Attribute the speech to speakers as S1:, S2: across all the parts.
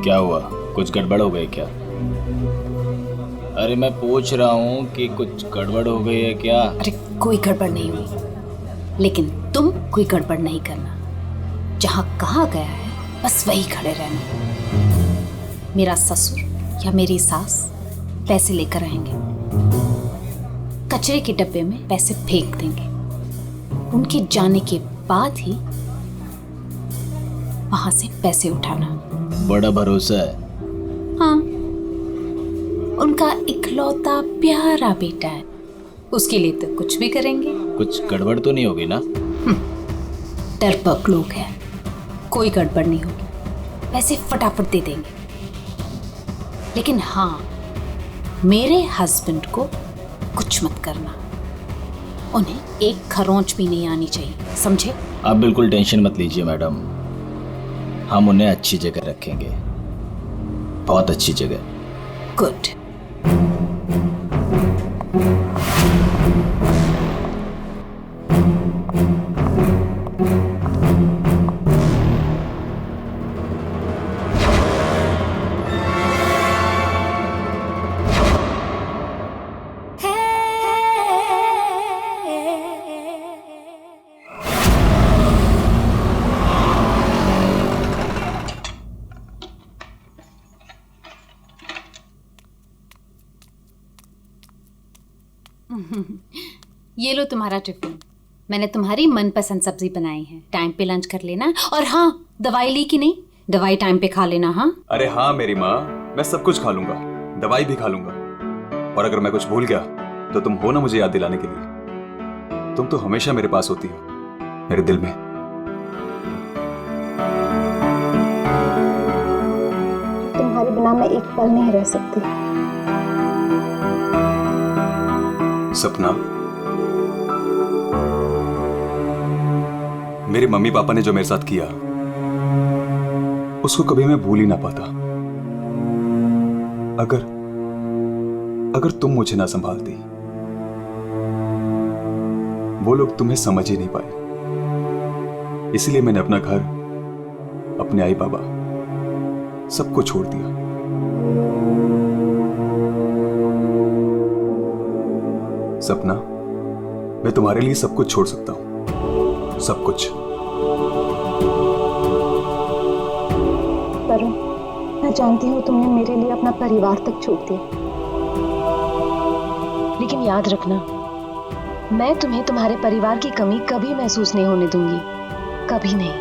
S1: क्या हुआ, कुछ गड़बड़ हो गई क्या? अरे मैं पूछ रहा हूँ कि कुछ गड़बड़ हो गई है क्या?
S2: अरे कोई गड़बड़ नहीं हुई, लेकिन तुम कोई गड़बड़ नहीं करना। जहाँ कहा गया है बस वही खड़े रहना। मेरा ससुर या मेरी सास पैसे लेकर आएंगे, कचरे के डब्बे में पैसे फेंक देंगे। उनके जाने के बाद ही वहां से पैसे उठाना।
S1: बड़ा भरोसा है।
S2: हाँ, उनका इकलौता प्यारा बेटा है, उसके लिए तो कुछ भी करेंगे।
S1: कुछ गड़बड़ तो नहीं होगी ना?
S2: डरपोक लोग हैं, कोई गड़बड़ नहीं होगी, पैसे फटाफट दे देंगे। लेकिन हाँ, मेरे हस्बैंड को कुछ मत करना, उन्हें एक खरोंच भी नहीं आनी चाहिए, समझे?
S1: आप बिल्कुल टेंशन मत लीजिए मैडम, हम उन्हें अच्छी जगह रखेंगे, बहुत अच्छी जगह।
S2: गुड। ये लो तुम्हारा टिफिन, मैंने तुम्हारी मनपसंद सब्जी बनाई है। टाइम पे लंच कर लेना। और हाँ, दवाई ली कि नहीं? दवाई टाइम पे खा लेना। हाँ?
S3: अरे हाँ मेरी माँ, मैं सब कुछ खा लूंगा, दवाई भी खा लूंगा। और अगर मैं कुछ भूल गया तो तुम हो ना मुझे याद दिलाने के लिए। तुम तो हमेशा मेरे पास होती हो, मेरे दिल में।
S4: तुम्हारे बिना मैं एक पल नहीं रह सकती।
S3: सपना, मेरे मम्मी पापा ने जो मेरे साथ किया उसको कभी मैं भूल ही ना पाता। अगर तुम मुझे ना संभालती, वो लोग तुम्हें समझ ही नहीं पाए। इसलिए मैंने अपना घर, अपने आई बाबा, सबको छोड़ दिया। सपना, मैं तुम्हारे लिए सब कुछ छोड़ सकता हूं, सब कुछ।
S4: वरुण, मैं जानती हूँ तुमने मेरे लिए अपना परिवार तक छोड़ दिया, लेकिन याद रखना, मैं तुम्हें तुम्हारे परिवार की कमी कभी महसूस नहीं होने दूंगी, कभी नहीं।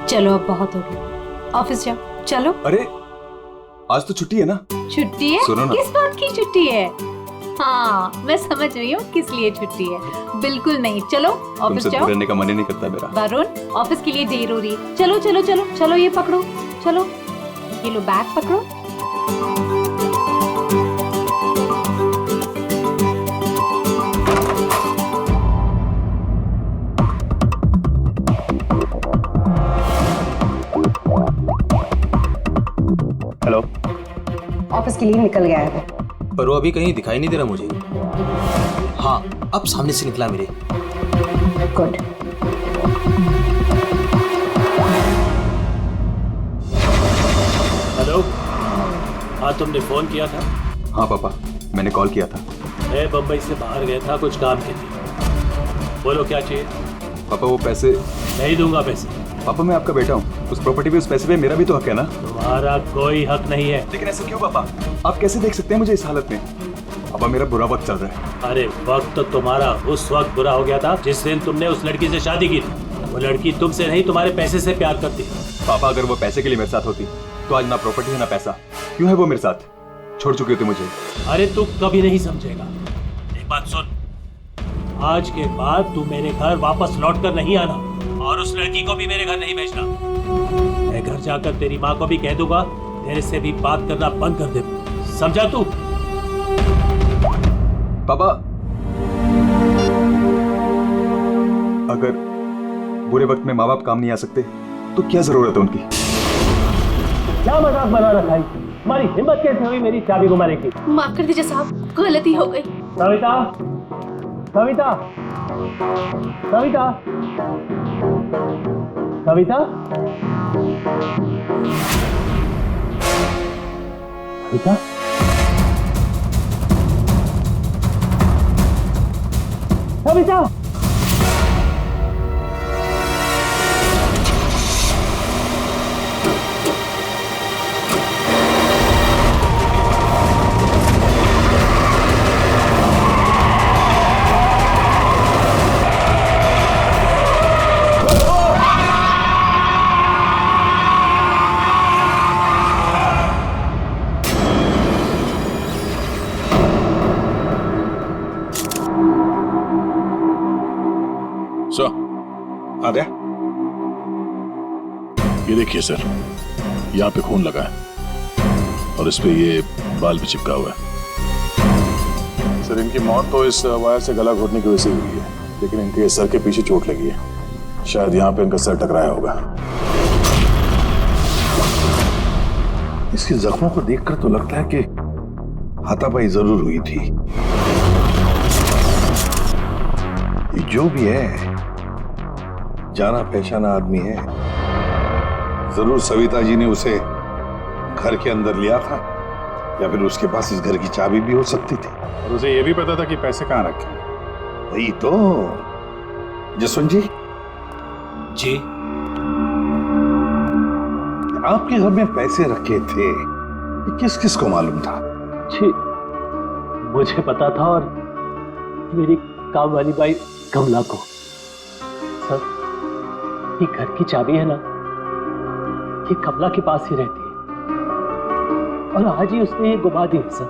S2: चलो अब बहुत हो गया, ऑफिस जाओ। चलो।
S3: अरे आज तो छुट्टी है ना?
S2: छुट्टी है?
S3: सुनो ना।
S2: किस बात की छुट्टी है? हाँ, मैं समझ रही हूँ किस लिए छुट्टी है। बिल्कुल नहीं, चलो ऑफिस
S3: तुमसे
S2: जाओ।
S3: रहने का मन ही नहीं करता मेरा।
S2: वरुण, ऑफिस के लिए देर हो रही है। चलो चलो चलो चलो, ये पकड़ो, चलो ये लो, बैग पकड़ो।
S5: हेलो।
S4: ऑफिस के लिए निकल गया है वो।
S5: पर वो अभी कहीं दिखाई नहीं दे रहा मुझे। हाँ, अब सामने से निकला मेरे।
S4: गुड।
S6: हेलो। हाँ, तुमने फोन किया था?
S3: हाँ पापा, मैंने कॉल किया था।
S6: मैं बम्बई से बाहर गया था कुछ काम के लिए। बोलो क्या चाहिए?
S3: पापा वो पैसे।
S6: नहीं दूंगा पैसे।
S3: पापा मैं आपका बेटा हूँ, उस प्रॉपर्टी पे, उस पैसे पे मेरा भी तो हक है ना?
S6: तुम्हारा कोई हक नहीं है।
S3: लेकिन ऐसे क्यों पापा? आप कैसे देख सकते हैं मुझे इस हालत में? पापा मेरा बुरा वक्त चल रहा है।
S6: अरे वक्त तो तुम्हारा उस वक्त बुरा हो गया था जिस दिन तुमने उस लड़की से शादी की थी। वो लड़की तुमसे नहीं, तुम्हारे पैसे से प्यार करती है।
S3: पापा अगर वो पैसे के लिए मेरे साथ होती तो आज ना प्रॉपर्टी है ना पैसा। क्यों है वो मेरे साथ? छोड़ चुकी होती मुझे।
S6: अरे तू कभी नहीं समझेगा। एक बात सुन, आज के बाद तू मेरे घर वापस लौट कर नहीं आना, और उस लड़की को भी मेरे घर नहीं भेजना। मैं घर जाकर तेरी माँ को भी कह दूंगा तेरे से भी बात करना बंद कर दे, समझा तू?
S3: पापा अगर बुरे वक्त में माँ बाप काम नहीं आ सकते तो क्या जरूरत है उनकी?
S6: क्या मजाक बना रखा है? तुम्हारी हिम्मत कैसे हुई मेरी चाबी घुमाने की?
S2: माफ कर दीजिए साहब, गलती हो गई।
S6: सविता, सविता, सविता, सविता। बेटा बेटा
S7: आ गया।
S8: ये देखिए सर, यहाँ पे खून लगा है और इस पे ये बाल भी चिपका हुआ है। सर इनकी मौत तो इस वायर से गला घोटने की वजह से हुई है, लेकिन इनके सर के पीछे चोट लगी है। शायद यहाँ पे इनका सर टकराया होगा।
S7: इसके जख्मों को देखकर तो लगता है कि हाथापाई जरूर हुई थी। ये जो भी है जाना पहचाना आदमी है। जरूर सविता जी ने उसे घर के अंदर लिया था, या फिर उसके पास इस घर की चाबी भी हो सकती थी।
S8: और उसे ये भी पता था कि पैसे कहाँ रखे।
S7: वही तो। जसवंत जी,
S5: जी
S7: आपके घर में पैसे रखे थे, ये किस किस को मालूम था?
S6: जी मुझे पता था और मेरी काम वाली बाई कमला को। सर ये घर की चाबी है ना, ये कमला के पास ही रहती है और आज ही उसने ये गुमा दी है सर।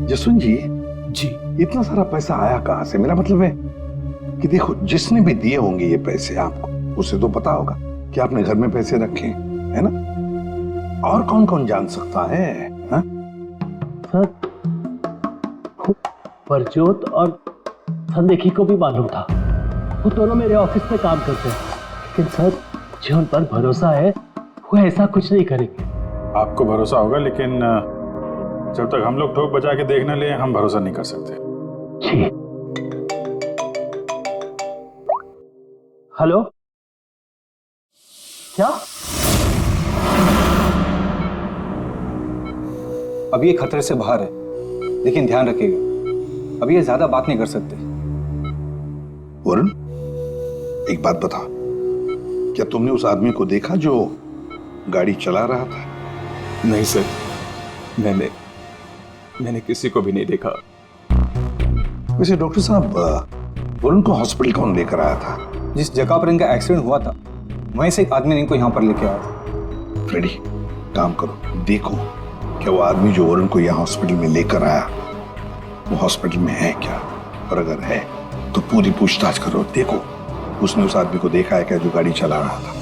S7: जसवंत जी,
S5: जी
S7: इतना सारा पैसा आया कहां से? मेरा मतलब है कि देखो, जिसने भी दिए होंगे ये पैसे आपको, उसे तो पता होगा कि आपने घर में पैसे रखे, है ना? और कौन कौन जान सकता है? हा?
S6: सर परजोत और संदेखी को भी मालूम था, वो दोनों मेरे ऑफिस में काम करते हैं, लेकिन सर जो उन पर भरोसा है वो ऐसा कुछ नहीं करेंगे।
S8: आपको भरोसा होगा, लेकिन जब तक हम लोग ठोक बजा के देख न ले, हम भरोसा नहीं कर सकते।
S6: जी हेलो, क्या?
S9: अभी ये खतरे से बाहर है, लेकिन ध्यान रखिएगा, अभी ये ज्यादा बात नहीं कर सकते।
S7: वरुण, एक बात बता, क्या तुमने उस आदमी को देखा जो गाड़ी चला रहा था?
S3: नहीं सर, मैंने किसी को भी नहीं देखा।
S7: वैसे डॉक्टर साहब, वरुण को हॉस्पिटल कौन लेकर आया था?
S9: जिस जगह पर इनका एक्सीडेंट हुआ था, वहीं से एक आदमी ने इनको यहाँ पर लेके आया था।
S7: फ्रेडी, काम करो, देखो क्या वो आदमी जो वरुण को यहाँ हॉस्पिटल में लेकर आया, वो हॉस्पिटल में है क्या? और अगर है तो पूरी पूछताछ करो, देखो उसने उस आदमी को देखा है क्या जो गाड़ी चला रहा था।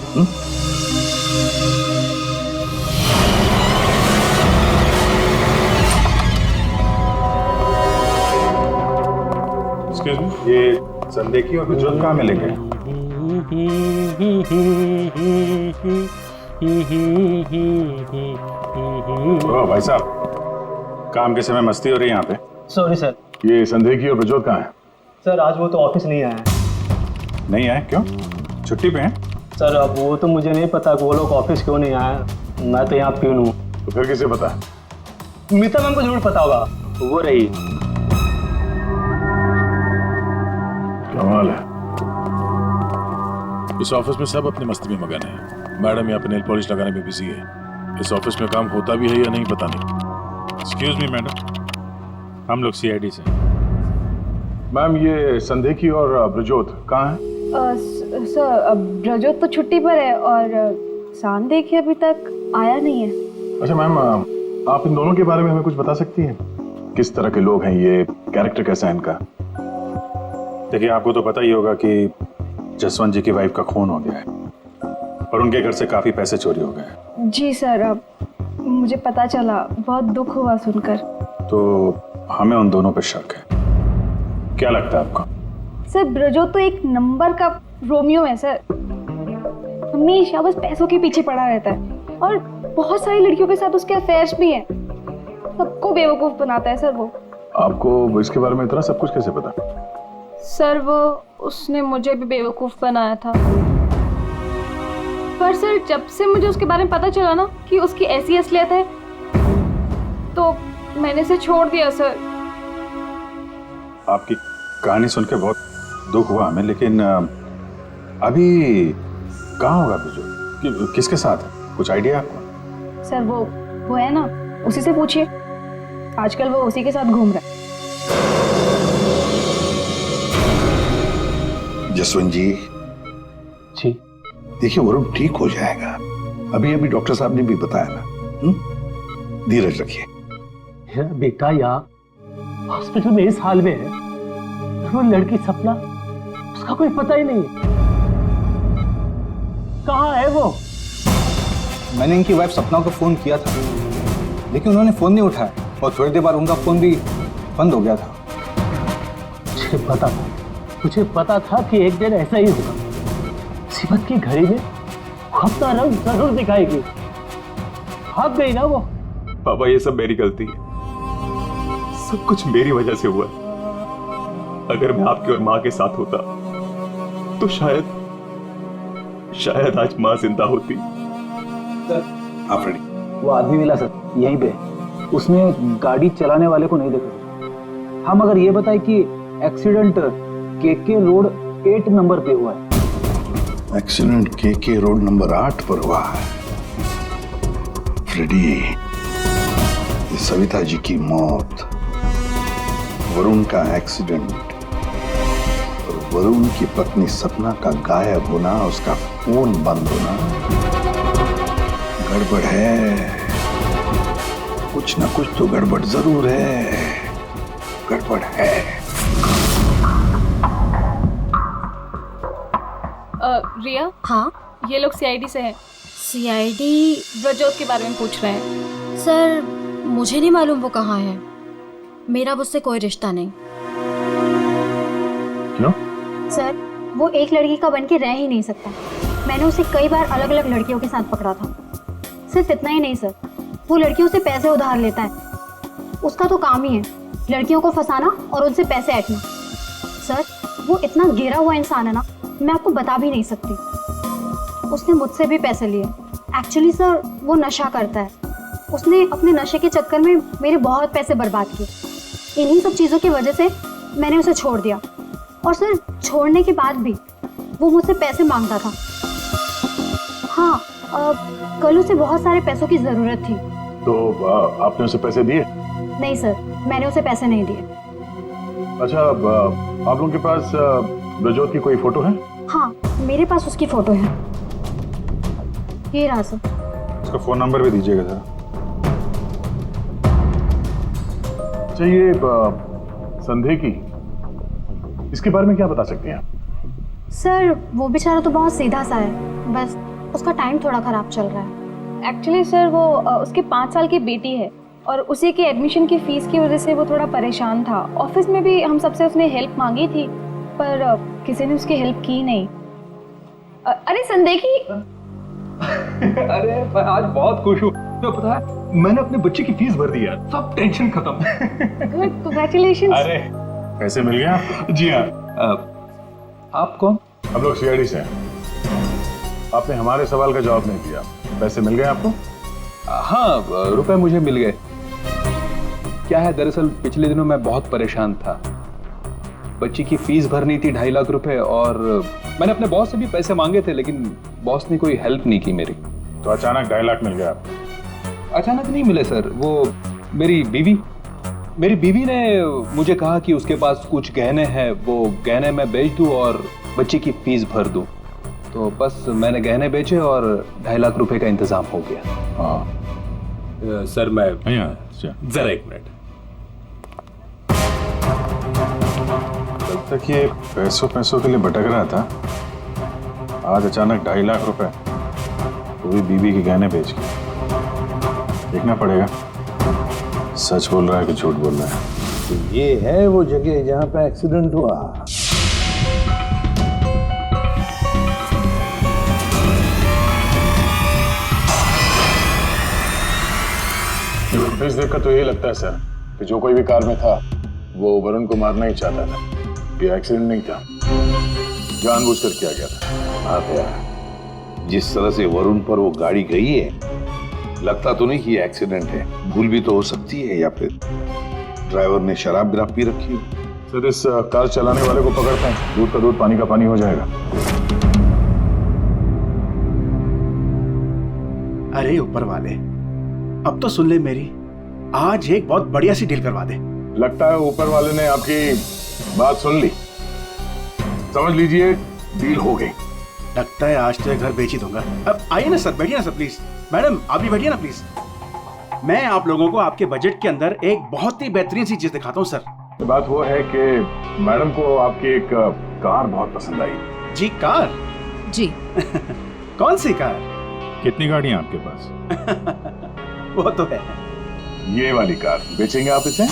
S8: एक्सक्यूज मी, ये संदेखी और गुजरात कहाँ मिलेंगे? ओ भाई साहब, काम के समय मस्ती हो रही है यहाँ पे।
S6: Sorry sir.
S8: ये संदेखी और प्रजोत कहाँ है?
S6: सर आज वो तो ऑफिस नहीं आया है।
S8: नहीं आए? क्यों? छुट्टी पे हैं?
S6: सर अब वो तो मुझे नहीं पता कि वो लोग ऑफिस क्यों नहीं आए। मैं तो यहाँ प्यून हूँ।
S8: तो फिर किसे पता है?
S6: मीता मैम को जरूर पता होगा, वो रही।
S8: कमाल है, इस ऑफिस में सब अपनी मस्ती में मगन है। मैडम यहाँ पे नेल पॉलिश लगाने में बिजी है। इस ऑफिस में काम होता भी है या नहीं पता नहीं। एक्सक्यूज मी मैडम, हम लोग सीआईडी से। मैम ये संदेखी और ब्रजोत कहाँ है?
S10: सर ब्रजोत तो छुट्टी पर है और संदेखी अभी तक आया नहीं है।
S8: अच्छा मैम, आप इन दोनों के बारे में हमें कुछ बता सकती हैं? किस तरह के लोग हैं ये, कैरेक्टर कैसा है इनका? देखिए आपको तो पता ही होगा कि जसवंत जी की वाइफ का खून हो गया है और उनके घर से काफी पैसे चोरी हो गए।
S10: जी सर, अब मुझे पता चला, बहुत दुख हुआ सुनकर।
S8: तो हमें उन दोनों पर शक है। क्या लगता है आपको?
S10: सर ब्रजोत तो एक नंबर का रोमियो है सर, हमेशा बस पैसों के पीछे पड़ा रहता है और बहुत सारी लड़कियों के साथ उसके अफेयर्स भी हैं। सबको बेवकूफ बनाता है सर वो।
S8: आपको इसके बारे में इतना सब कुछ कैसे पता?
S10: सर वो उसने मुझे भी बेवकूफ बनाया था। पर सर जब से मुझे उसके बारे में पता चला ना कि उसकी ऐसी असलियत है तो मैंने इसे छोड़ दिया सर।
S7: आपकी कहानी सुन के बहुत दुख हुआ हमें, लेकिन अभी कहाँ होगा बिजू? किसके साथ है? कुछ आइडिया आपको?
S10: सर वो है ना, उसी से पूछिए, आजकल वो उसी के साथ घूम रहा है।
S7: जसवंत जी देखिए, वरुण ठीक हो जाएगा। अभी अभी डॉक्टर साहब ने भी बताया ना, धीरज रखिए।
S6: बेटा यहाँ हॉस्पिटल में इस हाल में है, वो लड़की सपना, उसका कोई पता ही नहीं है। कहाँ है वो?
S9: मैंने इनकी वाइफ सपना को फोन किया था, लेकिन उन्होंने फोन नहीं उठाया और थोड़ी देर बाद उनका फोन भी बंद हो गया था।
S6: मुझे पता था कि एक दिन ऐसा ही होगा। मुसीबत की घड़ी में वो अपना रंग जरूर दिखाएगी। भाग गई ना वो।
S3: पापा ये सब मेरी गलती है, सब कुछ मेरी वजह से हुआ। अगर मैं आपकी और माँ के साथ होता तो शायद आज माँ जिंदा होती।
S9: आप रेडी? वो आदमी मिला सर यहीं पे, उसने गाड़ी चलाने वाले को नहीं देखा। हम अगर ये बताए कि एक्सीडेंट केके रोड 8 नंबर पे हुआ है।
S7: एक्सीडेंट केके रोड नंबर 8 पर हुआ है। फ्रेडी, ये सविता जी की मौत, वरुण का एक्सीडेंट और वरुण की पत्नी सपना का गायब होना, उसका फोन बंद होना, गड़बड़ है। कुछ ना कुछ तो गड़बड़ जरूर है, गड़बड़ है।
S10: रिया,
S11: हाँ
S10: ये लोग सीआईडी से हैं।
S11: सीआईडी?
S10: ब्रजोत के बारे में पूछ रहे हैं।
S11: सर मुझे नहीं मालूम वो कहाँ है, मेरा उससे कोई रिश्ता नहीं।
S8: क्यों?
S12: सर वो एक लड़की का बन के रह ही नहीं सकता। मैंने उसे कई बार अलग अलग लड़कियों के साथ पकड़ा था। सिर्फ इतना ही नहीं सर, वो लड़कियों से पैसे उधार लेता है। उसका तो काम ही है लड़कियों को फंसाना और उनसे पैसे ऐंठना। सर वो इतना गिरा हुआ इंसान है ना, मैं आपको बता भी नहीं सकती। उसने मुझसे भी पैसे लिए। एक्चुअली सर वो नशा करता है। उसने अपने नशे के चक्कर में मेरे बहुत पैसे बर्बाद किए। इन्हीं सब चीज़ों की वजह से मैंने उसे छोड़ दिया। और सर छोड़ने के बाद भी वो मुझसे पैसे मांगता था। हाँ, कल उसे बहुत सारे पैसों की ज़रूरत थी।
S8: तो आपने उसे पैसे दिए?
S12: नहीं सर, मैंने उसे पैसे नहीं दिए।
S8: अच्छा, आप लोगों के पास ब्रजोत की कोई फोटो है?
S12: हाँ, मेरे पास उसकी फोटो है। ये रहा सर।
S7: उसका फोन नंबर भी दीजिएगा जरा।
S8: अच्छा, ये संदेह की, इसके बारे में क्या बता सकते हैं आप?
S12: सर वो बेचारा तो बहुत सीधा सा है, बस उसका टाइम थोड़ा खराब चल रहा है।
S10: एक्चुअली सर वो उसके 5 साल की बेटी है और उसी के एडमिशन की फीस की वजह से वो थोड़ा परेशान था। ऑफिस में भी हम सबसे उसने हेल्प मांगी थी पर किसी ने उसकी हेल्प की नहीं। अरे संदेखी।
S9: अरे मैं आज बहुत खुश हूँ, तो पता है मैंने अपने बच्चे की फीस भर दी है, सब टेंशन खत्म।
S10: कांग्रेचुलेशंस।
S8: अरे पैसे मिल गए आपको?
S9: जी हाँ। आप कौन?
S8: हम लोग सीआईडी से हैं। आपने हमारे सवाल का जवाब नहीं दिया। पैसे मिल गए आपको?
S9: हाँ, रुपए मुझे मिल गए। क्या है, दरअसल पिछले दिनों मैं बहुत परेशान था। बच्ची की फीस भरनी थी 2.5 लाख रुपए और मैंने अपने बॉस से भी पैसे मांगे थे, लेकिन बॉस ने कोई हेल्प नहीं की मेरी।
S8: तो अचानक 2.5 लाख मिल गया आपको?
S9: अचानक नहीं मिले सर, वो मेरी बीवी ने मुझे कहा कि उसके पास कुछ गहने हैं, वो गहने मैं बेच दूं और बच्ची की फीस भर दूं। तो बस मैंने गहने बेचे और 2.5 लाख रुपए का इंतजाम हो गया।
S8: हाँ
S6: सर मैं
S8: जरा
S6: 1 मिनट।
S8: तब तक ये पैसों के लिए भटक रहा था, आज अचानक 2.5 लाख रुपए, वो भी बीवी के गहने बेच के। देखना पड़ेगा सच बोल रहा है कि झूठ बोल रहा है।
S7: तो ये है वो जगह जहां पे एक्सीडेंट हुआ।
S8: इस देखकर तो यही लगता है सर कि जो कोई भी कार में था वो वरुण को मारना ही चाहता था। ये एक्सीडेंट नहीं था, जानबूझकर किया गया था।
S7: आप यार जिस तरह से वरुण पर वो गाड़ी गई है, लगता तो नहीं कि ये एक्सीडेंट है। भूल भी तो हो सकती है, या फिर ड्राइवर ने शराब बिराब पी रखी हो।
S8: सर इस कार चलाने वाले को पकड़ते हैं, दूध का दूध पानी का पानी हो जाएगा।
S13: अरे ऊपर वाले, अब तो सुन ले मेरी, आज एक बहुत बढ़िया सी डील करवा दे।
S8: लगता है ऊपर वाले ने आपकी बात सुन ली। समझ लीजिए डील हो गई।
S13: लगता है आज तो ये घर बेच ही दूंगा। अब आइए ना सर, बैठिए ना सर प्लीज। मैडम आप भी बैठिए ना प्लीज। मैं आप लोगों को आपके बजट के अंदर एक बहुत ही बेहतरीन सी चीज दिखाता हूँ सर।
S8: बात वो है कि मैडम को आपकी एक कार बहुत पसंद आई।
S13: जी कार?
S11: जी।
S13: कौन सी कार?
S8: कितनी गाड़ियां आपके पास?
S13: वो तो है।
S8: ये वाली कार बेचेंगे आप इसे?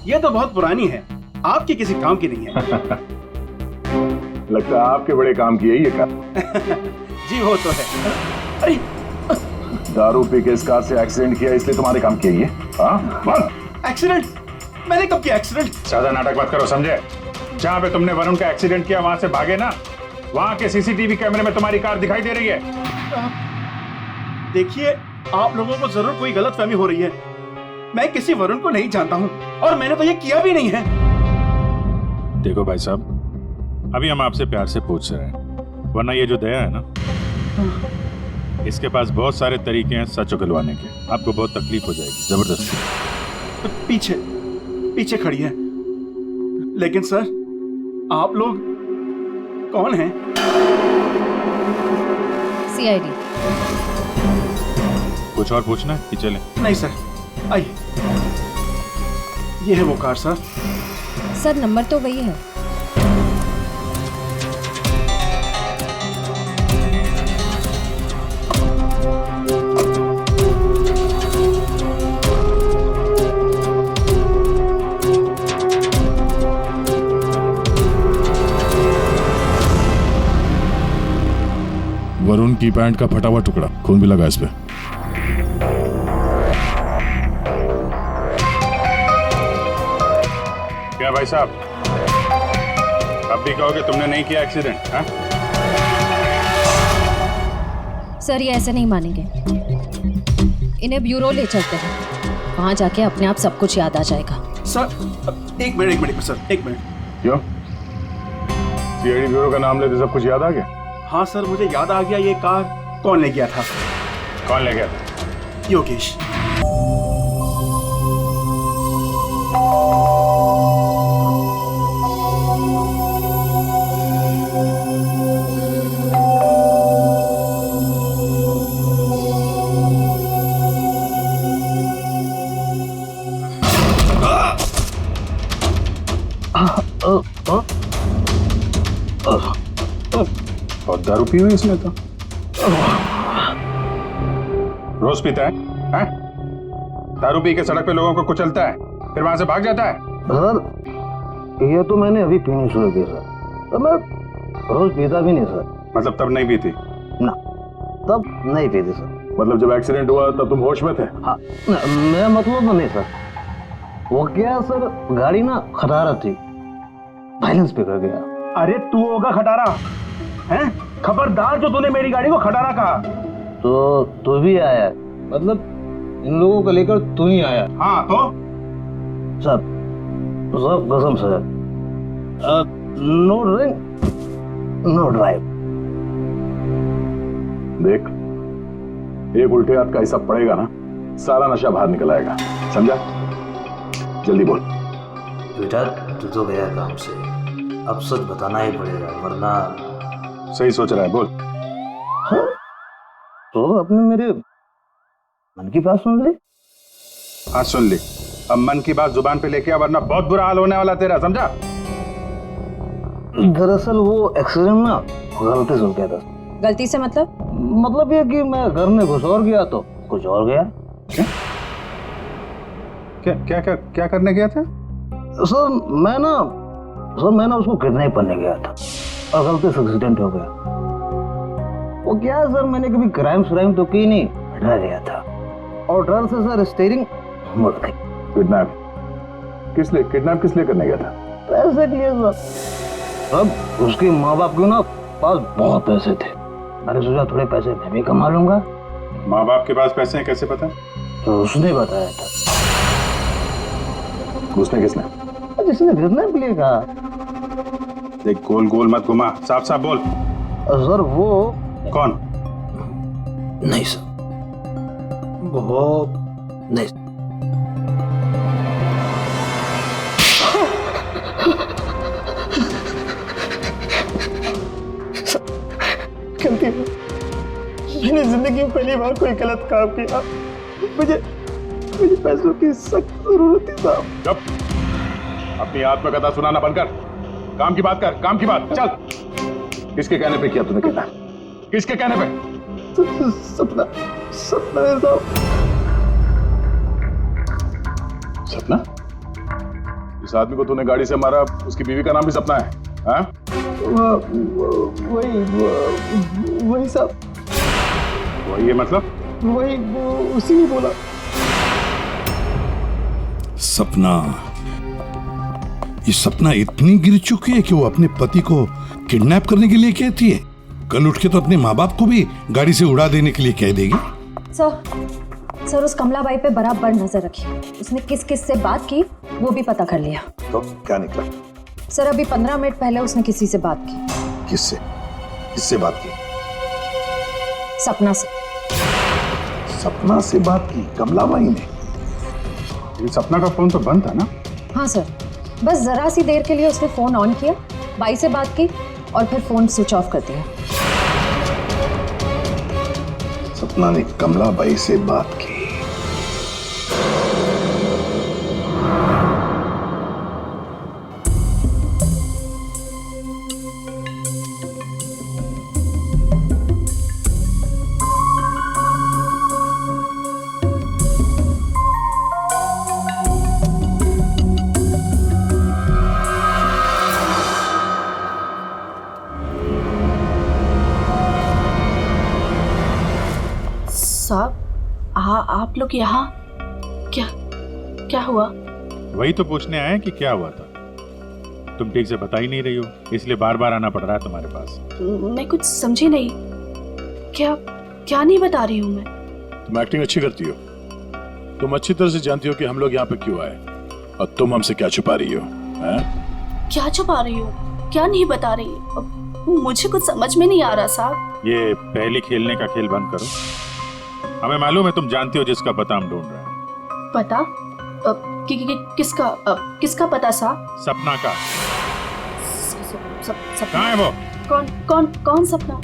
S13: ये तो बहुत पुरानी है, आपकी किसी काम की नहीं है।
S8: लगता है आपके बड़े काम की है ये कार।
S13: जी वो तो है। अरे
S8: दारू पी के इस कार से एक्सीडेंट किया इसलिए तुम्हारे काम की है ये? हाँ?
S13: एक्सीडेंट? मैंने कब किया एक्सीडेंट?
S8: ज्यादा नाटक मत करो, समझे? जहाँ पे तुमने वरुण का एक्सीडेंट किया वहां से भागे ना, वहां के सीसीटीवी कैमरे में तुम्हारी कार दिखाई दे रही है।
S13: देखिए आप लोगों को जरूर कोई गलतफहमी हो रही है। मैं किसी वरुण को नहीं जानता हूँ और मैंने तो ये किया भी नहीं है।
S8: देखो भाई साहब, अभी हम आपसे प्यार से पूछ रहे हैं, वरना ये जो दया है ना, इसके पास बहुत सारे तरीके हैं सच उगलवाने के। आपको बहुत तकलीफ हो जाएगी जबरदस्ती।
S13: पीछे पीछे खड़ी है। लेकिन सर आप लोग कौन हैं?
S11: सीआईडी।
S8: कुछ और पूछना है कि चले?
S13: नहीं सर, आइए। ये है वो कार सर।
S11: सर नंबर तो वही है।
S8: वरुण की पैंट का फटा हुआ टुकड़ा, खून भी लगा इस पे। क्या भाई साहब, अब भी कहोगे तुमने नहीं किया एक्सीडेंट?
S11: सर ये ऐसे नहीं मानेंगे, इन्हें ब्यूरो ले चलते हैं, वहां जाके अपने आप सब कुछ याद आ जाएगा।
S13: सर एक मिनट सर, एक मिनट।
S8: क्यों? सीआईडी ब्यूरो का नाम लेते सब कुछ याद आ गया?
S13: हाँ सर मुझे याद आ गया, ये कार कौन ले गया था?
S8: कौन ले गया था?
S13: योगेश।
S8: और दारू पी हुई इसने तो। रोज पीता है? दारू पी के सड़क पे लोगों को कुचलता है, फिर वहां से भाग जाता है।
S14: सर ये तो मैंने अभी पीनी शुरू की सर, तो मैं रोज पीता भी नहीं सर।
S8: मतलब तब नहीं पीती?
S14: ना, तब नहीं पीती सर।
S8: मतलब जब एक्सीडेंट हुआ तब तुम होश में थे?
S14: हाँ, मैं मतलब तो नहीं सर। वो क्या सर, गाड़ी ना खटारा थी, बैलेंस पे कर गया।
S13: अरे तू होगा खटारा हैं? खबरदार जो तूने मेरी गाड़ी को खटारा कहा।
S14: तो तू भी आया? मतलब इन लोगों को लेकर तू ही आया?
S13: हाँ तो
S14: सर कसम sir, no drink no drive.
S8: देख, एक उल्टे हाथ का हिसाब पड़ेगा ना, सारा नशा बाहर निकल आएगा, समझा? जल्दी बोल।
S5: बेटा तू तो गया काम से, अब सच बताना ही पड़ेगा वरना।
S8: सही सोच रहा है, बोल।
S14: हाँ? तो आपने मेरे मन की बात सुन ली?
S8: हाँ सुन ली। अब मन की बात जुबान पे लेके आ, वरना बहुत बुरा हाल होने वाला तेरा, समझा?
S14: दरअसल वो एक्सीडेंट ना गलती से हो गया था।
S11: गलती से मतलब
S14: ये कि मैं घर में घुस और गया तो कुछ और गया।
S8: क्या करने गया था?
S14: सर मैं ना उसको किडनैप करने गया था और गलती से एक्सीडेंट हो गया। वो क्या है सर, मैंने कभी क्राइम तो की नहीं, डर गया था और डर से सर स्टीयरिंग मुड़ गई।
S8: किडनैप किस लिए करने गया था?
S14: पैसे के लिए सर। अब उसके माँ बाप को ना पास बहुत पैसे थे। मैंने सोचा थोड़े पैसे मैं भी कमा लूंगा।
S13: माँ बाप के पास पैसे हैं कैसे पता?
S14: तो उसने बताया था।
S13: उसने किसने?
S14: जिसने किडनैप लिए कहा।
S13: देख गोल गोल मत घुमा, साफ साफ बोल।
S14: सर वो
S13: कौन?
S14: नहीं सर, वो नहीं।
S15: गलती है, मैंने जिंदगी में पहली बार कोई गलत काम किया। मुझे पैसों की सख्त जरूरत थी साहब।
S8: जब अपनी आत्मकथा सुनाना बंद कर, काम की बात कर, काम की बात। चल, किसके कहने पे किया तूने कितना? किसके कहने पे?
S15: सपना है साहब।
S8: सपना? इस आदमी को तूने गाड़ी से मारा, उसकी बीवी का नाम भी सपना है? हाँ?
S15: वही साहब।
S13: वही है मतलब?
S15: वही उसी ने बोला।
S7: सपना, ये सपना इतनी गिर चुकी है कि वो अपने पति को किडनैप करने के लिए कहती है। कल उठ के तो अपने माँ बाप को भी गाड़ी से उड़ा देने के लिए कह देगी।
S11: सर उस कमलाबाई पे बराबर नजर रखी। उसने किस किस से बात की वो भी पता कर लिया।
S7: तो क्या निकला?
S11: सर अभी 15 मिनट पहले उसने किसी से बात की।
S7: किससे? किससे बात की?
S11: सपना से।
S7: सपना से बात की कमलाबाई ने?
S13: सपना का फोन तो बंद था ना?
S11: हाँ सर, बस जरा सी देर के लिए उसने फोन ऑन किया, बाई से बात की और फिर फोन स्विच ऑफ कर दिया।
S7: सपना ने कमलाबाई से बात की।
S2: साहब, आप लोग यहाँ क्या हुआ?
S16: वही तो पूछने आए कि क्या हुआ था। तुम ठीक से बता ही नहीं रही हो, इसलिए बार बार आना पड़ रहा है तुम्हारे पास।
S2: मैं कुछ समझी नहीं। क्या नहीं बता रही हूँ मैं।
S8: तुम एक्टिंग अच्छी करती हो। तुम अच्छी तरह से जानती हो कि हम लोग यहाँ पे क्यों आए और तुम हमसे क्या छुपा रही हो?
S2: क्या छुपा रही हो? क्या नहीं बता रही? मुझे कुछ समझ में नहीं आ रहा साहब।
S16: ये पहले खेलने का खेल बंद करो। हमें मालूम है तुम जानती हो जिसका पता हम ढूंढ रहे हैं।
S2: पता? किसका पता साहब?
S16: सपना का।
S2: सपना?
S16: कहाँ है वो?
S2: कौन सपना?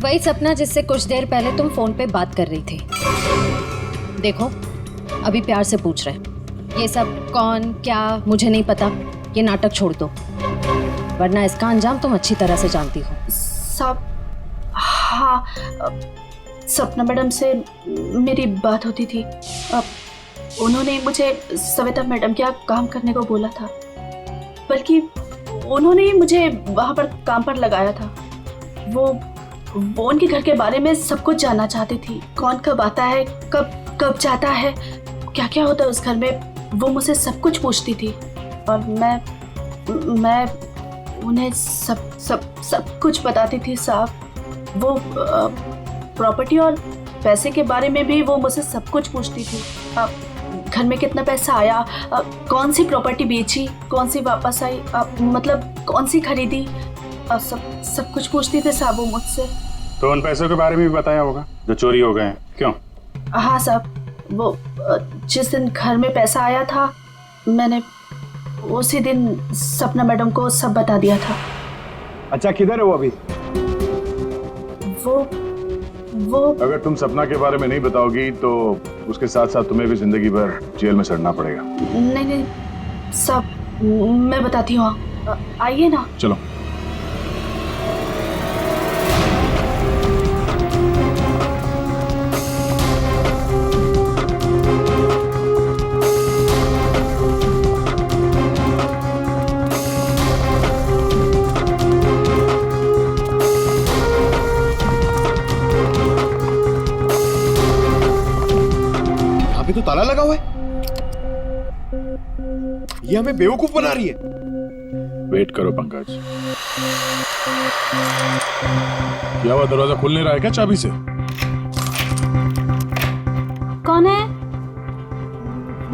S11: वही सपना जिससे कुछ देर पहले तुम फोन पे बात कर रही थी। देखो अभी प्यार से पूछ रहे हैं, ये सब कौन क्या मुझे नहीं पता, ये नाटक छोड़ दो, वरना इसका अंजाम तुम अच्छी तरह से जानती हो।
S2: साहब, हाँ, सपना मैडम से मेरी बात होती थी। उन्होंने मुझे सविता मैडम के यहाँ काम करने को बोला था, बल्कि उन्होंने ही मुझे वहाँ पर काम पर लगाया था। वो उनके घर के बारे में सब कुछ जानना चाहती थी। कौन कब आता है, कब जाता है, क्या क्या होता है उस घर में, वो मुझसे सब कुछ पूछती थी। और मैं उन्हें सब कुछ बताती थी साहब। वो प्रॉपर्टी और पैसे के बारे में भी वो मुझसे सब कुछ पूछती थी। घर में कितना पैसा आया, कौन सी प्रॉपर्टी बेची, कौन सी वापस आई, मतलब कौन सी खरीदी, सब कुछ पूछती थी साहब वो मुझसे।
S13: तो उन पैसों के बारे में भी बताया होगा जो चोरी हो गए हैं, क्यों?
S2: हाँ साहब, वो जिस दिन घर में पैसा आया था मैंने उसी दिन सपना मैडम को सब बता दिया था।
S13: अच्छा, किधर है वो अभी?
S2: वो
S8: अगर तुम सपना के बारे में नहीं बताओगी तो उसके साथ साथ तुम्हें भी जिंदगी भर जेल में सड़ना पड़ेगा।
S2: नहीं सब मैं बताती हूँ, आइए ना।
S8: चलो।
S15: तो ताला लगा हुआ है, ये हमें बेवकूफ बना रही है।
S8: वेट करो पंकज। क्या हुआ, दरवाजा खुल नहीं रहा है क्या चाबी से?
S2: कौन है?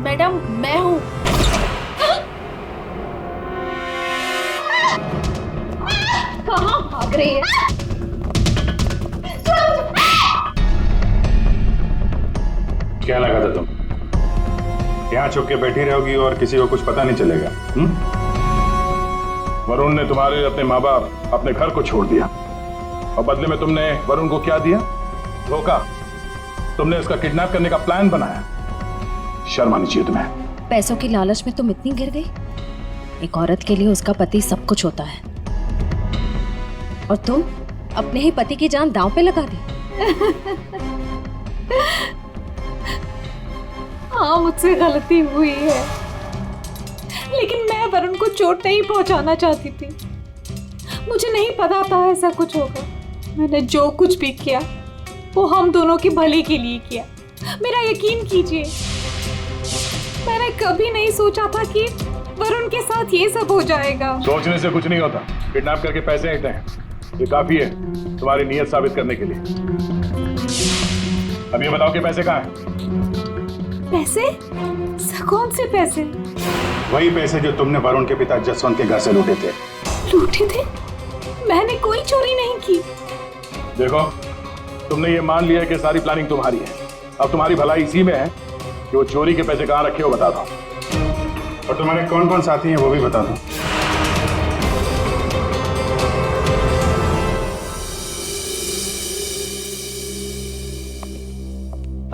S2: मैडम मैं हूँ।
S10: कहाँ भाग रही है?
S16: क्या लगा था तुम यहाँ छुप के बैठी रहोगी और किसी को कुछ पता नहीं चलेगा?
S8: वरुण ने तुम्हारे अपने माँ बाप, अपने घर को छोड़ दिया और बदले में तुमने वरुण को क्या दिया? धोखा। तुमने उसका किडनैप करने का प्लान बनाया। शर्म आनी चाहिए तुम्हें।
S11: पैसों की लालच में तुम इतनी गिर गई? एक औरत के लिए उसका पति सब कुछ होता है और तुम अपने ही पति की जान दांव पे लगा दी।
S2: हाँ मुझसे गलती हुई है, लेकिन मैं वरुण को चोट नहीं पहुंचाना चाहती थी। मुझे नहीं पता था ऐसा कुछ होगा। मैंने जो कुछ भी किया वो हम दोनों की भले के लिए किया। मेरा यकीन कीजिए, मैंने कभी नहीं सोचा था कि वरुण के साथ ये सब हो जाएगा।
S8: सोचने से कुछ नहीं होता। किडनैप करके पैसे आते हैं, ये काफी है तुम्हारी नीयत साबित करने के लिए। अब ये बताओ कि पैसे कहाँ हैं?
S2: पैसे? कौन से पैसे?
S16: वही पैसे जो तुमने वरुण के पिता जसवंत के घर से लूटे थे।
S2: लूटे थे? मैंने कोई चोरी नहीं की।
S8: देखो, तुमने ये मान लिया है कि सारी प्लानिंग तुम्हारी है। अब तुम्हारी भलाई इसी में है कि वो चोरी के पैसे कहाँ रखे हो बता दो।
S16: और तुम्हारे कौन कौन साथी हैं वो भी बता दो।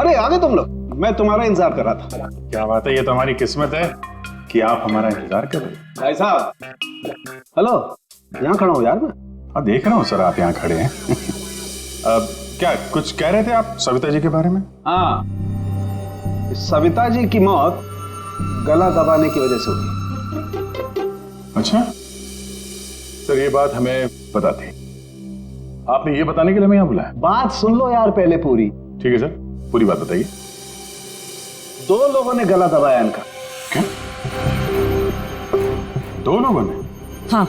S13: अरे आ गए तुम लोग, मैं तुम्हारा इंतजार कर रहा था।
S16: क्या बात है, ये तो हमारी किस्मत है कि आप हमारा इंतजार कर रहे हैं।
S13: भाई साहब, हेलो, यहाँ खड़ा हूँ यार मैं।
S16: हाँ देख रहा हूँ सर, आप यहाँ खड़े हैं। अब क्या कुछ कह रहे थे आप सविता जी के बारे में?
S13: हाँ, सविता जी की मौत गला दबाने की वजह से हुई।
S8: अच्छा सर, ये बात हमें पता थी। आपने ये बताने के लिए हमें यहाँ बुलाया?
S13: बात सुन लो यार पहले पूरी।
S8: ठीक है सर, पूरी बात बताइए।
S13: 2 लोगों ने गला दबाया इनका।
S8: क्या? 2 लोगों ने?
S17: हाँ,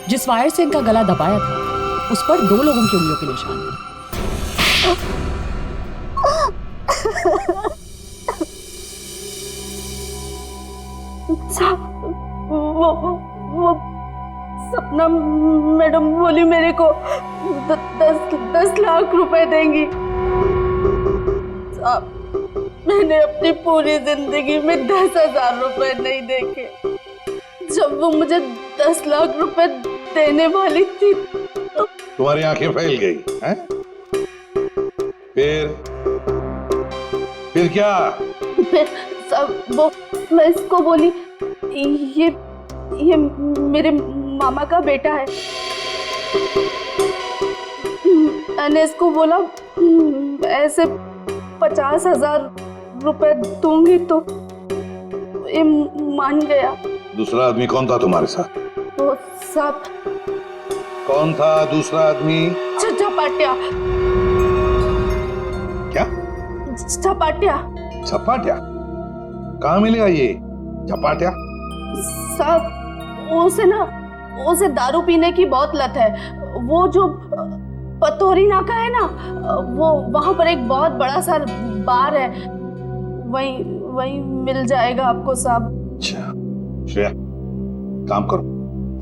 S17: जिस वायर से इनका गला दबाया था उस पर 2 लोगों की उंगलियों के निशान थे।
S18: वो सपना मैडम बोली मेरे को 10 लाख रुपए देंगी। साहब, मैंने अपनी पूरी जिंदगी में 10,000 रुपए नहीं देखे। जब वो मुझे 10 लाख रुपए देने वाली थी तो
S7: तुम्हारी आंखें फैल गई हैं? फिर क्या?
S18: फिर सब वो मैं इसको बोली ये मेरे मामा का बेटा है। मैंने इसको बोला ऐसे 50,000 रुपए दूंगी तो ये मान गया।
S7: दूसरा आदमी कौन था तुम्हारे साथ?
S18: वो सब
S7: कौन था दूसरा आदमी?
S18: झपाटिया।
S7: क्या?
S18: झपाटिया।
S7: झपाटिया? कहाँ मिलेगा ये झपाटिया?
S18: साहब, उसे दारू पीने की बहुत लत है। वो जो पतोरी नाका है ना, वो वहां पर एक बहुत बड़ा सा बार है, वही मिल जाएगा आपको साहब।
S7: अच्छा श्रेया, काम करो,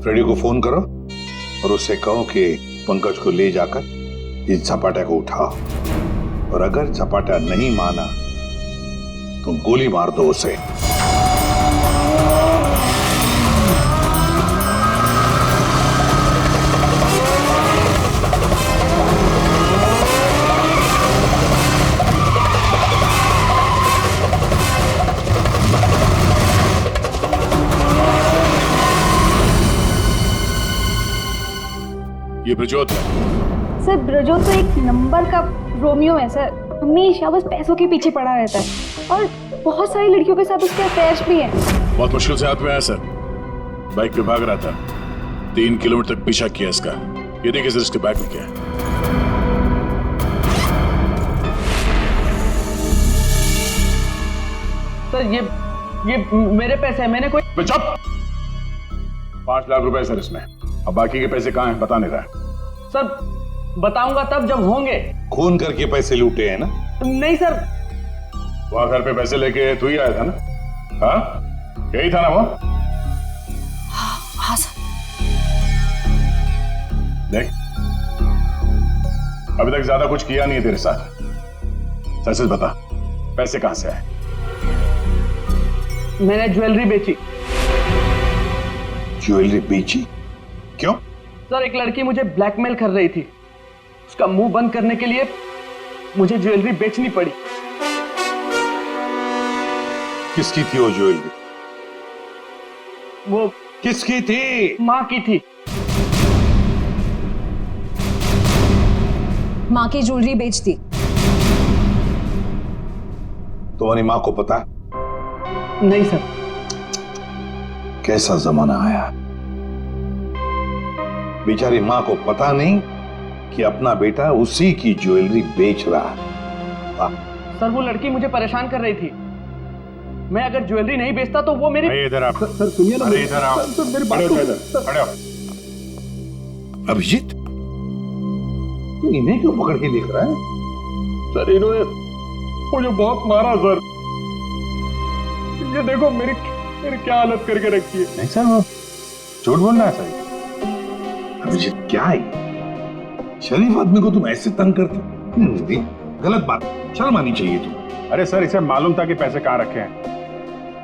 S7: फ्रेडी को फोन करो और उससे कहो कि पंकज को ले जाकर इस झपाटा को उठाओ, और अगर झपाटा नहीं माना तो गोली मार दो उसे।
S8: ये ब्रजोत है।
S10: सर ब्रजोत तो एक नंबर का रोमियो है सर, हमेशा बस पैसों के पीछे पड़ा रहता है और बहुत सारी लड़कियों के साथ उसके अफेयर्स भी हैं।
S8: बहुत मुश्किल से हाथ में आया सर, बाइक पे भाग रहा था, 3 किलोमीटर तक पीछा किया इसका। ये देखिए सर, इसके बैग में क्या है।
S13: सर ये मेरे पैसे हैं, मैंने कोई।
S8: चुप! 5 लाख रुपए सर इसमें। अब बाकी के पैसे कहाँ हैं बता नहीं रहा है।
S15: सर बताऊंगा तब जब होंगे।
S7: खून करके पैसे लूटे हैं ना?
S15: नहीं सर।
S8: वहां घर पे पैसे लेके तू ही आया था ना? हाँ यही था ना वो?
S2: हाँ सर।
S8: देख अभी तक ज्यादा कुछ किया नहीं है तेरे साथ, सच सच बता पैसे कहां से आए?
S15: मैंने ज्वेलरी बेची।
S7: ज्वेलरी बेची? क्यों?
S15: सर एक लड़की मुझे ब्लैकमेल कर रही थी, उसका मुंह बंद करने के लिए मुझे ज्वेलरी बेचनी पड़ी।
S7: किसकी थी वो ज्वेलरी?
S15: वो
S7: किसकी थी?
S15: माँ की थी।
S17: माँ की ज्वेलरी बेच दी।
S7: तुम्हारी माँ को पता?
S15: नहीं सर।
S7: कैसा जमाना आया, बेचारी माँ को पता नहीं कि अपना बेटा उसी की ज्वेलरी बेच रहा है।
S15: सर वो लड़की मुझे परेशान कर रही थी, मैं अगर ज्वेलरी नहीं बेचता तो वो मेरी।
S8: इधर आप।
S15: सर सुनिए ना।
S8: अरे इधर आओ।
S15: सर मेरी बात
S8: खड़े हो।
S7: अभिजीत तू इन्हें क्यों पकड़ के देख रहा है?
S15: सर इन्होंने मुझे बहुत मारा सर, ये देखो मेरी क्या हालत करके रखी है।
S8: नहीं सर वो झूठ बोल रहा है सर।
S7: अभिजीत क्या है, शरीफ आदमी को तुम ऐसे तंग करते? नहीं, गलत बात, शर्म आनी चाहिए तुम।
S8: अरे सर इसे मालूम था कि पैसे कहाँ रखे हैं।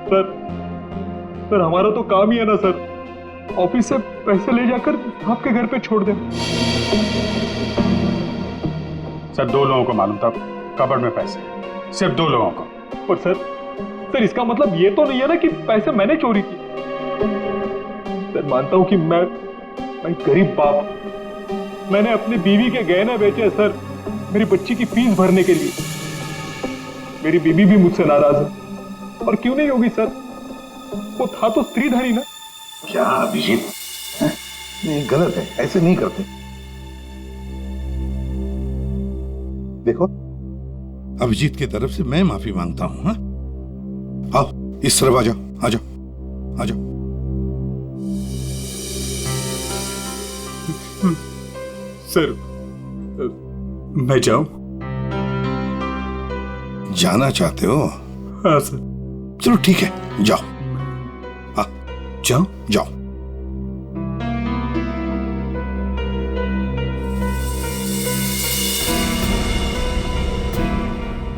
S15: सर हमारा तो काम ही है ना सर, ऑफिस से पैसे ले जाकर आपके घर पे छोड़ दें।
S8: सर 2 लोगों को मालूम था कबर्ड में पैसे, सिर्फ 2 लोगों को।
S15: और सर इसका मतलब ये तो नहीं है ना कि पैसे मैंने चोरी की। सर मानता हूं कि मैं गरीब बाप, मैंने अपनी बीवी के गहने बेचे सर मेरी बच्ची की फीस भरने के लिए। मेरी बीवी भी मुझसे नाराज है, और क्यों नहीं होगी सर, वो था तो स्त्रीधनी ना।
S7: क्या अभिजीत, नहीं गलत है, ऐसे नहीं करते। देखो अभिजीत की तरफ से मैं माफी मांगता हूं। हाँ आओ इस तरफ आ जाओ, आ जाओ, आ जाओ।
S3: सर मैं जाऊं?
S7: जाना चाहते हो?
S3: हाँ सर।
S7: चलो ठीक है, जाओ।
S3: जाओ
S7: जाओ।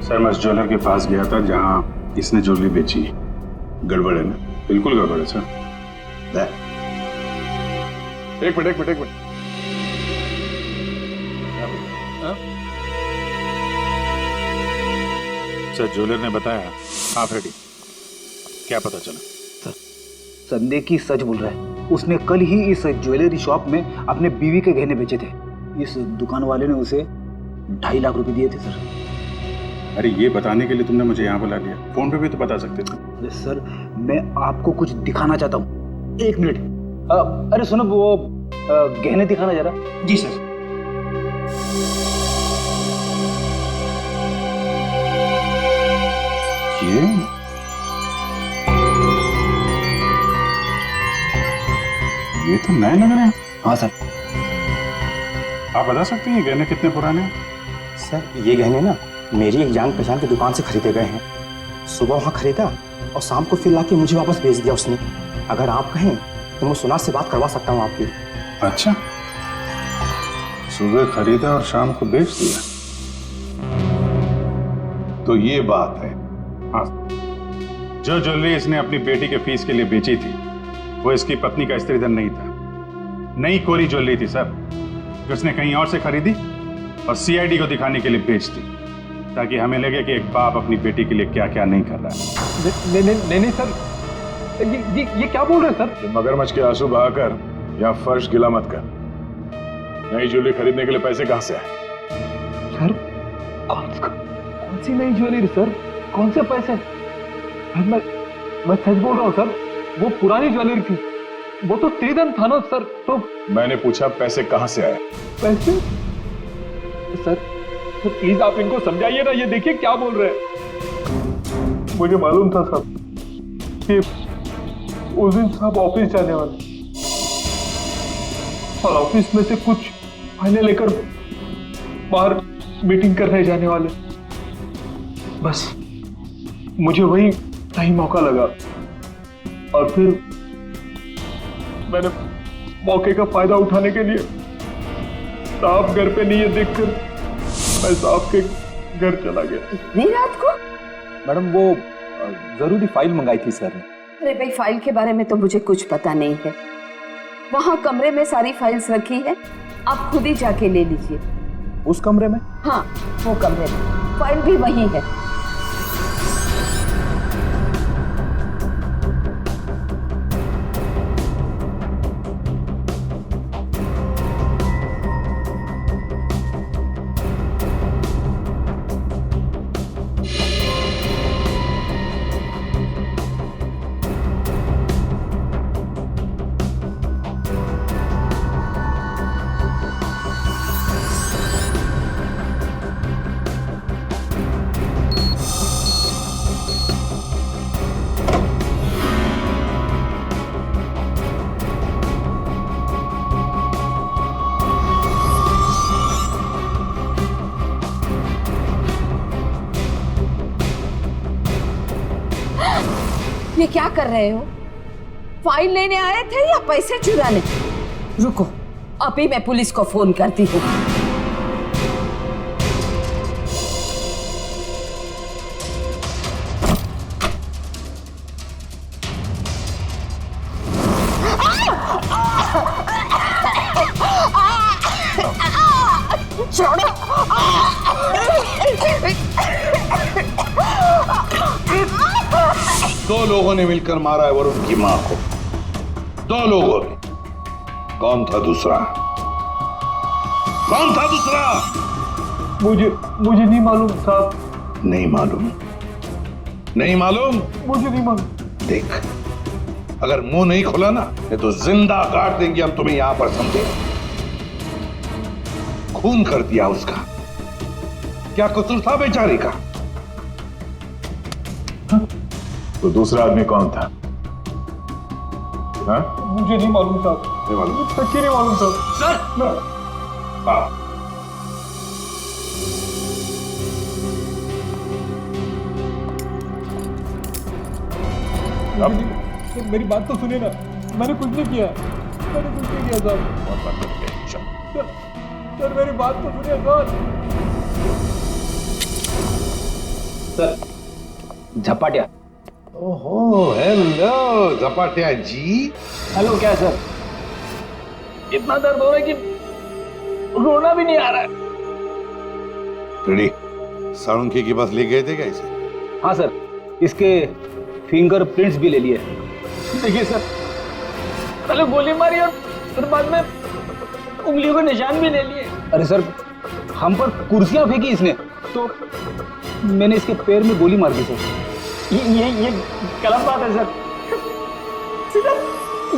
S8: सर मैं उस ज्वेलर के पास गया था जहां इसने ज्वेलरी बेची। गड़बड़ है ना? बिल्कुल गड़बड़ है सर। एक मिनट। सर ज्वेलर ने बताया हाफ रेडी, क्या पता चला?
S14: संदेह की सच बोल रहा है, उसने कल ही इस ज्वेलरी शॉप में अपने बीवी के गहने बेचे थे। इस दुकान वाले ने उसे 2.5 लाख रुपए दिए थे सर।
S8: अरे ये बताने के लिए तुमने मुझे यहाँ बुला लिया, फोन पे भी तो बता सकते थे।
S14: अरे सर मैं आपको कुछ दिखाना चाहता हूँ, 1 मिनट। अरे सुनो वो गहने दिखाना जरा।
S15: जी सर।
S8: ये तो नए लग रहे हैं।
S14: हाँ सर।
S8: आप बता सकते हैं ये गहने कितने पुराने हैं?
S19: सर ये गहने ना मेरी एक जान पहचान की दुकान से खरीदे गए हैं। सुबह वहाँ खरीदा और शाम को फिर लाके मुझे वापस भेज दिया उसने। अगर आप कहें तो मैं सुनार से बात करवा सकता हूँ आपकी।
S8: अच्छा, सुबह खरीदा और शाम को बेच दिया,
S7: तो ये बात है।
S8: हाँ, जो ज्वेलरी इसने अपनी बेटी के फीस के लिए बेची थी वो इसकी पत्नी का स्त्रीधन नहीं था, नई कोरी ज्वेलरी थी सर, जो उसने कहीं और से खरीदी और सीआईडी को दिखाने के लिए बेच दी, ताकि हमें लगे कि एक बाप अपनी बेटी के लिए क्या क्या नहीं कर रहा है।
S15: नहीं सर, ये क्या बोल रहे हैं सर?
S8: मगरमच्छ के आंसू बहाकर या फर्श गिला मत कर। नई ज्वेलरी खरीदने के लिए पैसे कहां से आए?
S15: सर कौन सी नई ज्वेलरी सर, कौन से पैसे? मैं सच बोल रहा हूँ सर, वो पुरानी ज्वेलरी थी, वो तो स्त्रीधन था ना सर। तो
S8: मैंने पूछा पैसे कहां से आए?
S15: पैसे? सर प्लीज आप इनको समझाइए ना, ये देखिए क्या बोल रहे हैं। मुझे मालूम था साहब कि उस दिन साहब ऑफिस जाने वाले, और ऑफिस में से कुछ फाइलें लेकर बाहर मीटिंग करने जाने वाले। बस मुझे वही सही मौका लगा और फिर मैंने मौके का फायदा उठाने के लिए साहब घर पे नहीं है देखकर मैं साहब के घर चला गया।
S18: इतनी रात को?
S9: मैडम वो जरूरी फाइल मंगाई थी सर ने।
S18: अरे भाई, फाइल के बारे में तो मुझे कुछ पता नहीं है। वहाँ कमरे में सारी फाइल्स रखी है, आप खुद ही जाके ले लीजिए।
S9: उस कमरे में?
S18: हाँ, वो कमरे में फाइल भी वही है। ये क्या कर रहे हो? फाइल लेने आए थे या पैसे चुराने? रुको, अभी मैं पुलिस को फोन करती हूँ। छोड़ो।
S7: दो लोगों ने मिलकर मारा है वरुण की मां को। दो लोगों ने। कौन था दूसरा? कौन था दूसरा?
S15: मुझे नहीं मालूम साहब।
S7: नहीं मालूम? नहीं मालूम?
S15: मुझे नहीं मालूम।
S7: देख, अगर मुंह नहीं खोला ना तो जिंदा काट देंगे हम तुम्हें यहां पर, समझे? खून कर दिया उसका। क्या कसूर था बेचारी का?
S8: तो दूसरा आदमी कौन था? हाँ?
S15: मुझे नहीं मालूम साहब।
S8: नहीं मालूम?
S15: सच्ची नहीं मालूम साहब।
S8: सर!
S7: हाँ।
S15: मेरी बात तो सुनिए ना, मैंने कुछ नहीं किया। मैंने कुछ नहीं किया साहब। सर मेरी बात तो सुनिए
S9: सर। झपाटिया।
S7: ओहो, हेलो झपाटिया जी।
S9: हेलो, क्या सर? इतना दर्द हो रहा है कि रोना भी नहीं आ रहा है।
S7: रेडी? साळुंखे के पास ले गए थे क्या इसे?
S9: हाँ सर, इसके फिंगरप्रिंट्स भी ले लिए। देखिए सर, पहले गोली मारी और फिर बाद में उंगलियों के निशान भी ले लिए। अरे सर, हम पर कुर्सियां फेंकी इसने तो मैंने इसके पैर में गोली मार दी सर। ये गलत बात है सर। सीधा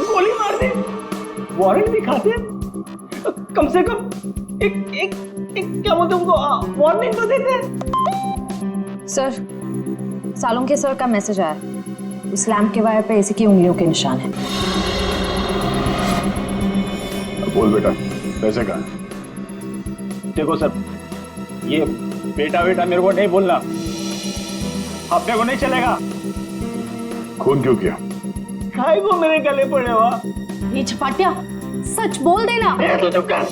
S9: गोली मार दी। वारंट दिखाते कम से कम एक क्या बोलते उनको वार्निंग तो देते।
S11: सर, सालुंखे सर का मैसेज आया। उस लैंप के वायर पे इसी की उंगलियों के निशान है।
S8: बोल बेटा, पैसे कहाँ?
S9: देखो सर, ये बेटा बेटा मेरे को नहीं बोलना, अपने को नहीं चलेगा।
S8: खून क्यों किया?
S9: खाए वो मेरे गले पड़े हुआ।
S12: ये झपाटिया, सच बोल देना।
S9: तो चुप कर।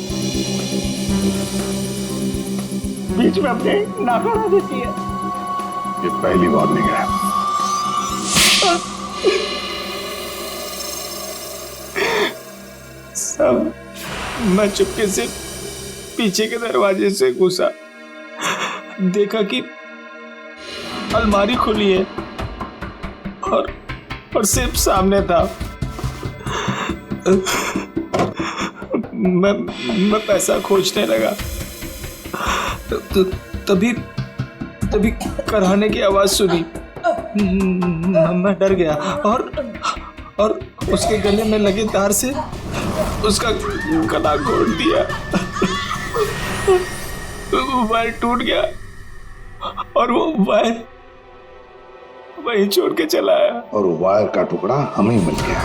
S9: बीच में अपने नाक देती है।
S8: ये पहली वार्निंग है।
S5: सब मैं चुपके से पीछे के दरवाजे से घुसा, देखा कि अलमारी खुली है और सिर्फ सामने था। मैं पैसा खोजने लगा तो तभी कराने की आवाज सुनी। मैं डर गया और उसके गले में लगे तार से उसका गला घोट दिया। वायर टूट गया और वो वायर वहीं छोड़ के चला आया।
S7: और वायर का टुकड़ा हमें मिल गया।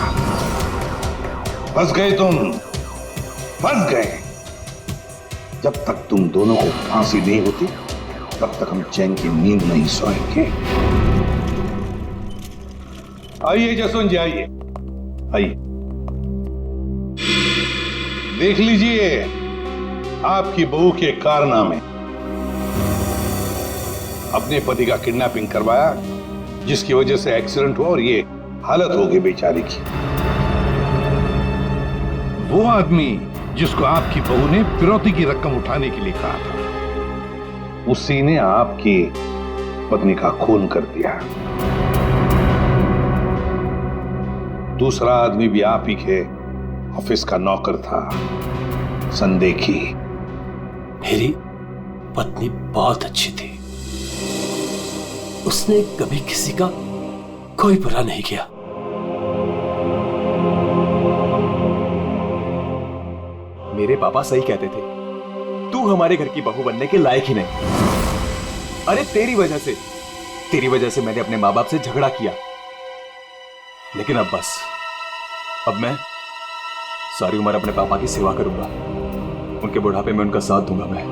S7: फंस गए तुम। फंस गए। जब तक तुम दोनों को फांसी नहीं होती तब तक हम चैन की नींद नहीं सोएंगे। आइए जसवंत जी, आइए आइए, देख लीजिए आपकी बहू के कारनामे। अपने पति का किडनैपिंग करवाया, जिसकी वजह से एक्सीडेंट हुआ और ये हालत हो गई बेचारी की। वो आदमी जिसको आपकी बहू ने फिरौती की रकम उठाने के लिए कहा था, उसी ने आपकी पत्नी का खून कर दिया। दूसरा आदमी भी आप ही के ऑफिस का नौकर था, संदेखी।
S6: मेरी पत्नी बहुत अच्छी थी, उसने कभी किसी का कोई बुरा नहीं किया।
S3: मेरे पापा सही कहते थे, तू हमारे घर की बहू बनने के लायक ही नहीं। अरे तेरी वजह से मैंने अपने माँ बाप से झगड़ा किया, लेकिन अब बस, अब मैं सारी उम्र अपने पापा की सेवा करूंगा। उनके बुढ़ापे में उनका साथ दूंगा मैं।